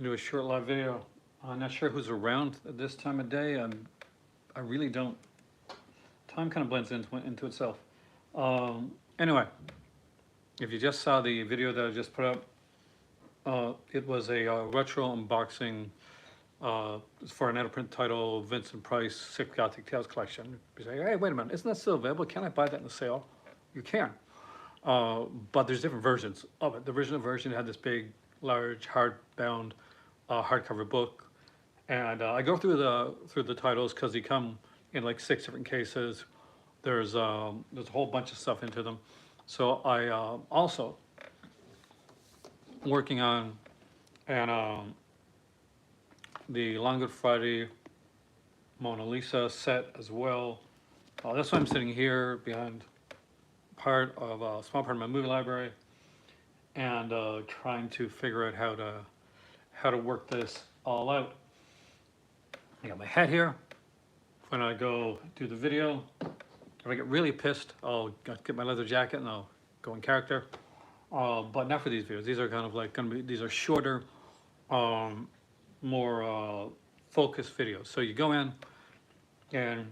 do a short live video. I'm not sure who's around at this time of day. I really don't. Time kind of blends into itself. Anyway, if you just saw the video that I just put up, it was a retro unboxing for an out-of-print title, Vincent Price, Six Gothic Tales Collection. You say, hey, wait a minute, isn't that still available? Can I buy that in the sale? You can. But there's different versions of it. The original version had this big, large, hardbound, hardcover book, and I go through the titles because they come in like 6 different cases. There's a whole bunch of stuff into them. So I also working on and the Long Good Friday Mona Lisa set as well. That's why I'm sitting here behind part of a small part of my movie library and trying to figure out how to work this all out. I got my hat here. When I go do the video, if I get really pissed, I'll get my leather jacket and I'll go in character. But not for these videos. These are kind of like these are shorter, more focused videos. So you go in and,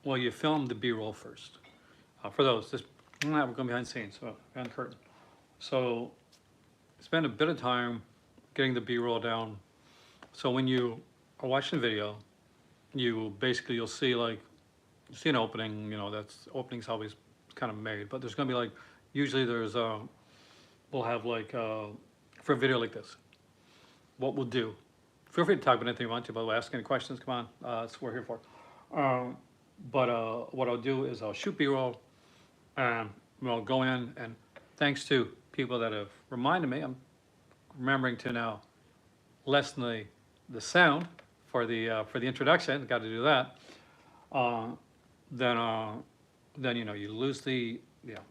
well, you film the B-roll first. For those, we're going behind the scenes, so behind the curtain. So spend a bit of time getting the B-roll down. So when you are watching the video, you'll see like, you see an opening, that's opening's always kind of made, but there's gonna be like, usually we'll have like, for a video like this, what we'll do, feel free to talk about anything you want to, by the way, ask any questions, come on, that's what we're here for. But what I'll do is I'll shoot B-roll, and I'll go in, and thanks to people that have reminded me, I'm remembering to now lessen the sound for the introduction, got to do that. Then you lose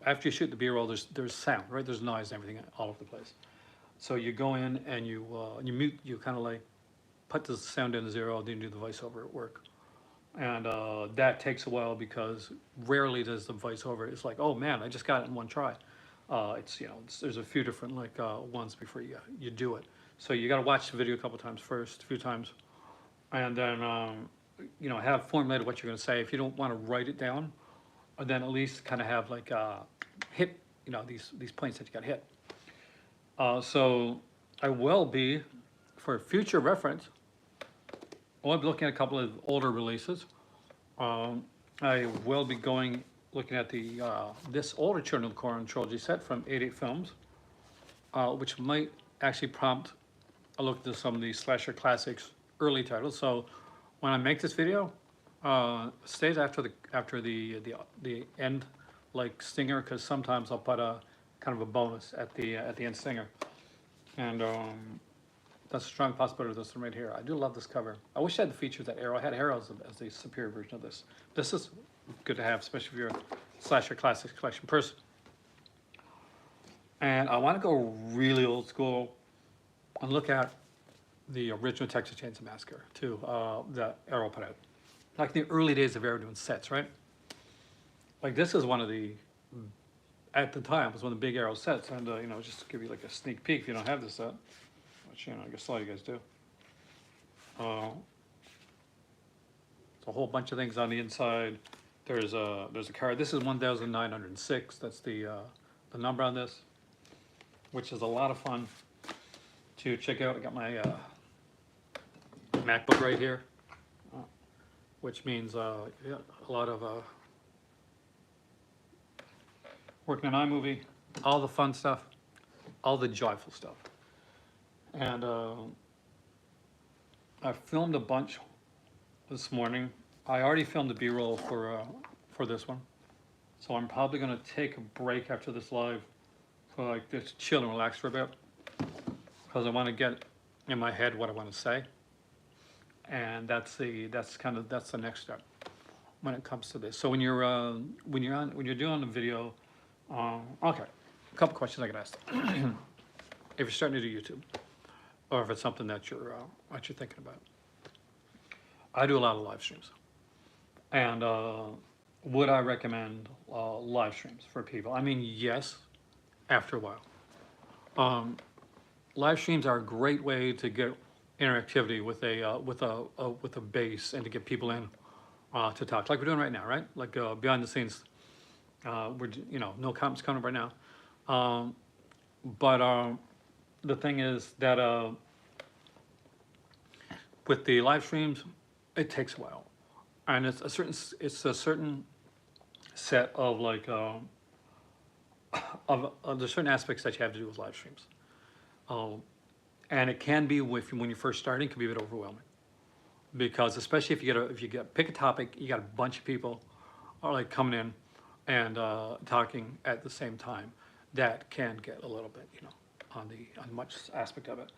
after you shoot the B-roll, there's sound, right? There's noise and everything all over the place. So you go in and you mute, you kind of like put the sound down to zero, then you do the voiceover at work. And that takes a while because rarely does the voiceover, it's like, oh man, I just got it in one try. There's a few different like ones before you do it. So you got to watch the video a couple times first, a few times, and then have formulated what you're going to say. If you don't want to write it down, or then at least kind of have like hit these points that you got hit. So I will be, for future reference, I'll be looking at a couple of older releases. I will be looking at this older Children of the Corn trilogy set from 88 Films, which might actually prompt a look at some of the slasher classics early titles. So when I make this video, stays after the end like stinger, because sometimes I'll put a kind of a bonus at the end stinger, and that's a strong possibility of this one right here. I do love this cover. I wish I had the features that Arrow. I had Arrow as the superior version of this. This is good to have, especially if you're a slasher classics collection person. And I want to go really old school and look at the original Texas Chainsaw Massacre too, that Arrow put out. Like the early days of Arrow doing sets, right? Like this is one of the, at the time, was one of the big Arrow sets. And, just to give you like a sneak peek if you don't have this set, which, I guess a lot of you guys do. There's a whole bunch of things on the inside. There's a card. This is 1906. That's the number on this, which is a lot of fun to check out. I got my MacBook right here, which means a lot of working on iMovie, all the fun stuff, all the joyful stuff. And I filmed a bunch this morning. I already filmed the B-roll for this one, so I'm probably going to take a break after this live for like just chill and relax for a bit, because I want to get in my head what I want to say, and that's the next step when it comes to this. So when you're doing the video, okay, a couple questions I could ask. If you're starting to do YouTube, or if it's something that you're thinking about. I do a lot of live streams, and would I recommend live streams for people? I mean, yes, after a while. live streams are a great way to get interactivity with a base and to get people in to talk, like we're doing right now, right? Like behind the scenes, no comments coming right now. But the thing is that with the live streams, it takes a while, and it's a certain set of like of there's certain aspects that you have to do with live streams. Um, and it can be when you're first starting, it can be a bit overwhelming because especially if you pick a topic, you got a bunch of people are like coming in and talking at the same time. That can get a little bit, on much aspect of it.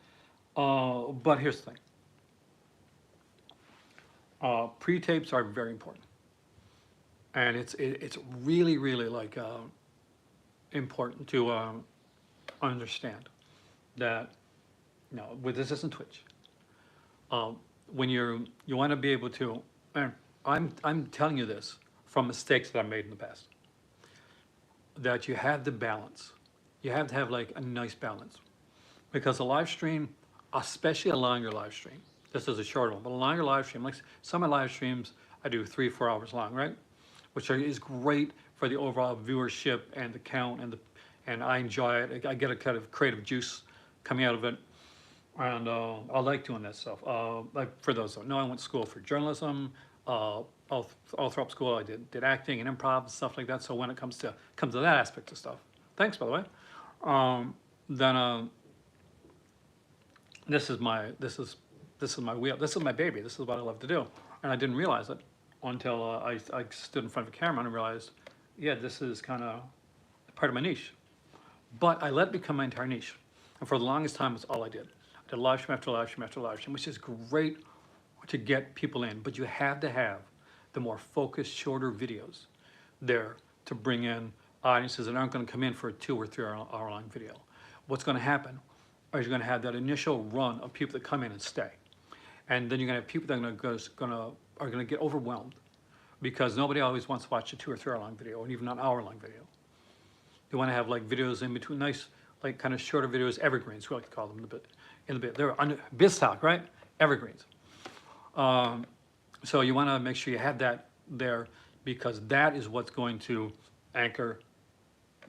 But here's the thing: pre-tapes are very important, and it's really really like important to understand that with this isn't Twitch. When you want to be able to, and I'm telling you this from mistakes that I made in the past, that you have the balance. You have to have like a nice balance because a live stream, especially a longer live stream, this is a short one, but a longer live stream, like some of my live streams, I do 3 or 4 hours long, right? Is great for the overall viewership and the count and I enjoy it. I get a kind of creative juice coming out of it, and I like doing that stuff. Like for those who don't know, I went to school for journalism. All throughout school, I did acting and improv and stuff like that. So when it comes to that aspect of stuff, thanks by the way. Then this is my wheel. This is my baby. This is what I love to do, and I didn't realize it until I stood in front of a camera and realized, yeah, this is kind of part of my niche. But I let it become my entire niche. And for the longest time, it's all I did. I did live stream after live stream after live stream, which is great to get people in. But you have to have the more focused, shorter videos there to bring in audiences that aren't going to come in for a 2 or 3 hour long video. What's going to happen is you're going to have that initial run of people that come in and stay. And then you're going to have people that are going to get overwhelmed because nobody always wants to watch a 2 or 3 hour long video or even an hour long video. You want to have like videos in between, nice, like kind of shorter videos, evergreens, we like to call them in the bit. They're biz talk, right? Evergreens. So you want to make sure you have that there because that is what's going to anchor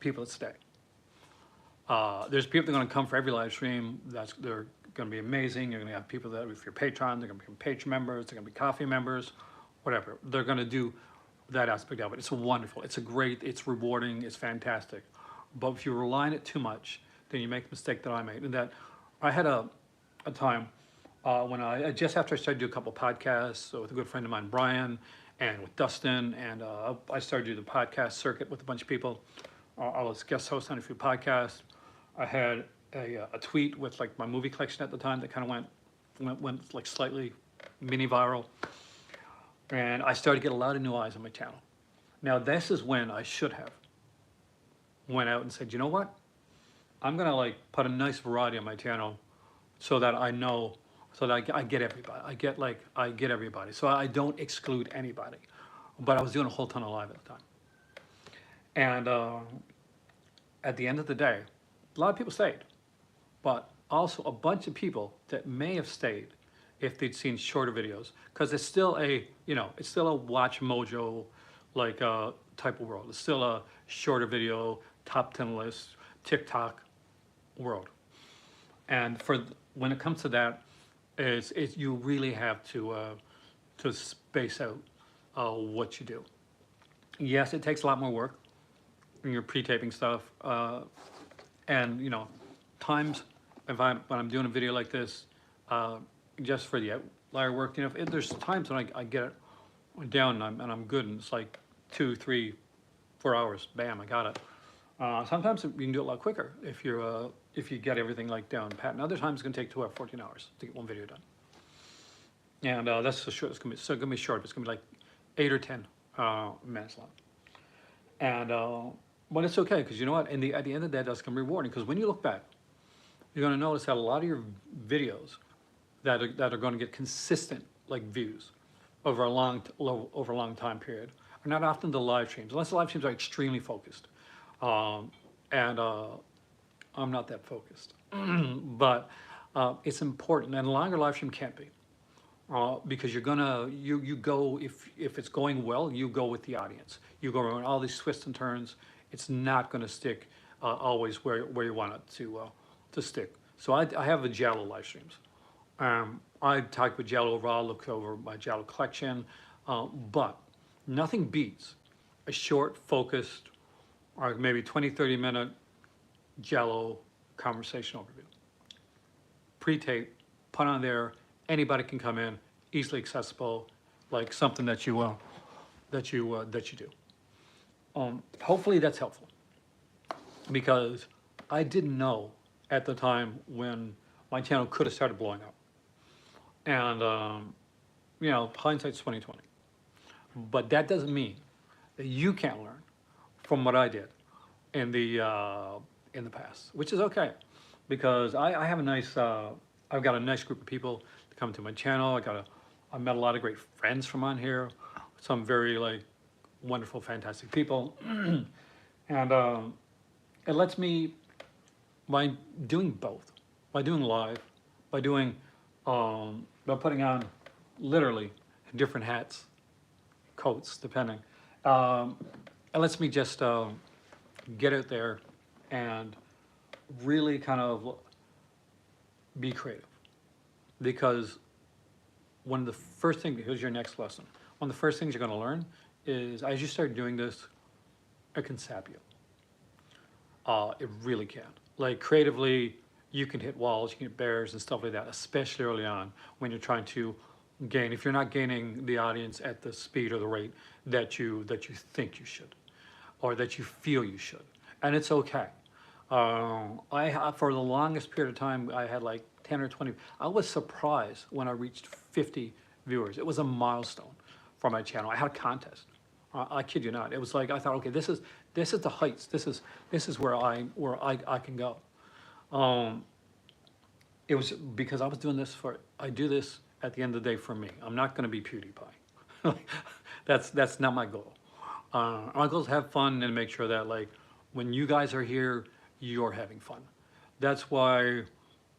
people that stay. There's people that are going to come for every live stream. They're going to be amazing. You're going to have people that, if you're Patreon, they're going to become Patreon members. They're going to be coffee members, whatever. They're going to do that aspect of it. It's wonderful. It's it's rewarding. It's fantastic. But if you rely on it too much, then you make the mistake that I made. And that I had a time when just after I started to do a couple podcasts with a good friend of mine, Brian, and with Dustin, and I started to do the podcast circuit with a bunch of people. I was guest host on a few podcasts. I had a tweet with like my movie collection at the time that kind of went like slightly mini viral. And I started to get a lot of new eyes on my channel. Now this is when I should have went out and said, you know what? I'm gonna like put a nice variety on my channel so that I know, so that I get everybody. I get everybody. So I don't exclude anybody. But I was doing a whole ton of live at the time. And at the end of the day, a lot of people stayed, but also a bunch of people that may have stayed if they'd seen shorter videos, because it's still it's still a watch mojo like type of world. It's still a shorter video, top 10 list, TikTok world. And when it comes to that, you really have to space out what you do. Yes, it takes a lot more work in your pre-taping stuff, and times when I'm doing a video like this, just for the outlier work, there's times when I get it down and I'm good, and it's like 2, 3, 4 hours, bam, I got it. Sometimes you can do it a lot quicker if you get everything like down pat. And other times it's gonna take 12 or 14 hours to get one video done. And that's so short. It's gonna be short. It's gonna be like 8 or 10 minutes long. And but it's okay, because you know what? At the end of that, that's gonna be rewarding. Because when you look back, you're gonna notice that a lot of your videos that are going to get consistent like views over a long time period are not often the live streams, unless the live streams are extremely focused. And I'm not that focused. But it's important, and a longer live stream can't be. Because you go, if it's going well, you go with the audience. You go around all these twists and turns. It's not going to stick always where you want it to stick. So I have the Jello live streams. I talk with Jello overall, look over my Jello collection, but nothing beats a short, focused, or maybe 20, 30-minute Jello conversation overview. Pre-tape, put on there, anybody can come in, easily accessible, like something that you do. Hopefully that's helpful, because I didn't know at the time when my channel could have started blowing up. And you know, hindsight's 2020. But that doesn't mean that you can't learn from what I did in the past, which is okay, because I have a nice I've got a nice group of people that come to my channel. I met a lot of great friends from on here, some very like wonderful, fantastic people, and it lets me, by doing both, by doing live, by doing by putting on literally different hats, coats, depending. It lets me just get out there and really kind of be creative. Because one of the first things, here's your next lesson. One of the first things you're going to learn is, as you start doing this, it can sap you. It really can. Like creatively, you can hit walls, you can hit barriers and stuff like that, especially early on when you're trying to gain. If you're not gaining the audience at the speed or the rate that you think you should, or that you feel you should, and it's okay. For the longest period of time, I had like 10 or 20. I was surprised when I reached 50 viewers. It was a milestone for my channel. I had a contest. I kid you not. It was like I thought, okay, this is the heights. This is where I can go. It was because I was doing this I do this at the end of the day for me. I'm not going to be PewDiePie. That's not my goal. My goal is to have fun and make sure that like when you guys are here, you're having fun. That's why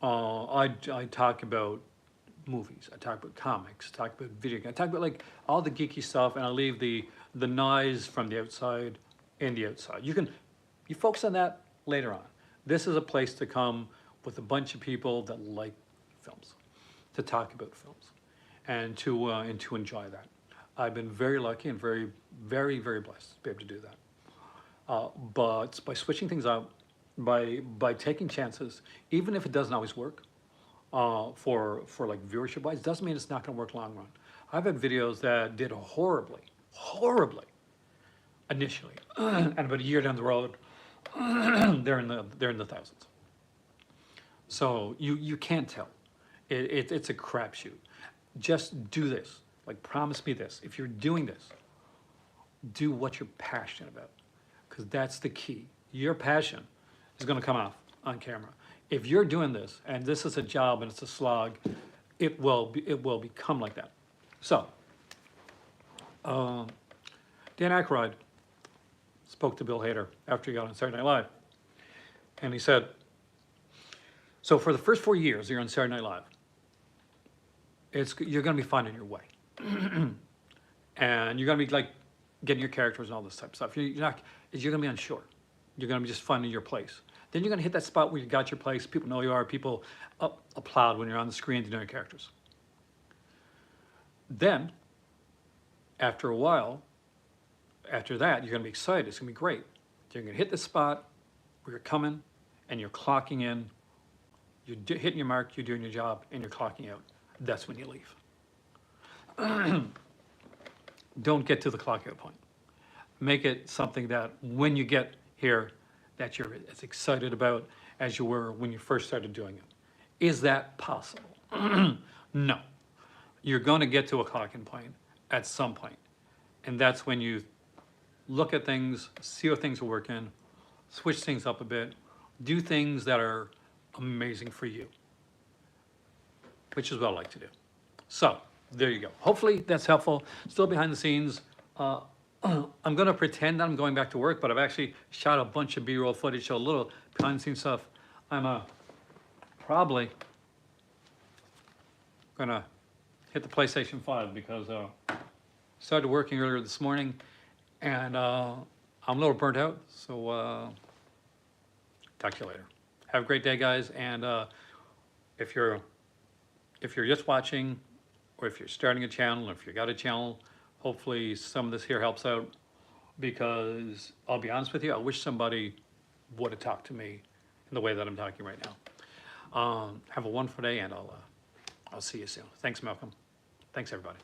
I talk about movies. I talk about comics. I talk about video games. I talk about like all the geeky stuff, and I leave the noise from the outside in the outside. You focus on that later on. This is a place to come with a bunch of people that like films, to talk about films, and to enjoy that. I've been very lucky and very, very, very blessed to be able to do that. But by switching things up, by taking chances, even if it doesn't always work, for like viewership wise, doesn't mean it's not going to work long run. I've had videos that did horribly initially, and about a year down the road, they're in the thousands. So you can't tell. It's a crapshoot. Just do this. Like, promise me this. If you're doing this, do what you're passionate about, because that's the key. Your passion is going to come off on camera. If you're doing this and this is a job and it's a slog, it will become like that. So, Dan Aykroyd spoke to Bill Hader after he got on Saturday Night Live, and he said, so for the first 4 years you're on Saturday Night Live, you're going to be finding your way. And you're going to be like getting your characters and all this type of stuff. You're going to be unsure. You're going to be just finding your place. Then you're going to hit that spot where you got your place. People know you are. People applaud when you're on the screen to know your characters. Then, after a while, after that, you're going to be excited. It's going to be great. You're going to hit the spot where you're coming and you're clocking in. You're hitting your mark, you're doing your job, and you're clocking out. That's when you leave. Don't get to the clock out point. Make it something that when you get here, that you're as excited about as you were when you first started doing it. Is that possible? No. You're going to get to a clock-in point at some point. And that's when you look at things, see how things are working, switch things up a bit, do things that are amazing for you, which is what I like to do. So, there you go. Hopefully that's helpful. Still behind the scenes. I'm going to pretend that I'm going back to work, but I've actually shot a bunch of B-roll footage, so a little behind the scenes stuff. I'm probably gonna hit the PlayStation 5 because started working earlier this morning and I'm a little burnt out. So talk to you later. Have a great day, guys. And if you're just watching, or if you're starting a channel, or if you got a channel, hopefully some of this here helps out. Because I'll be honest with you, I wish somebody would have talked to me in the way that I'm talking right now. Have a wonderful day, and I'll see you soon. Thanks, Malcolm. Thanks, everybody.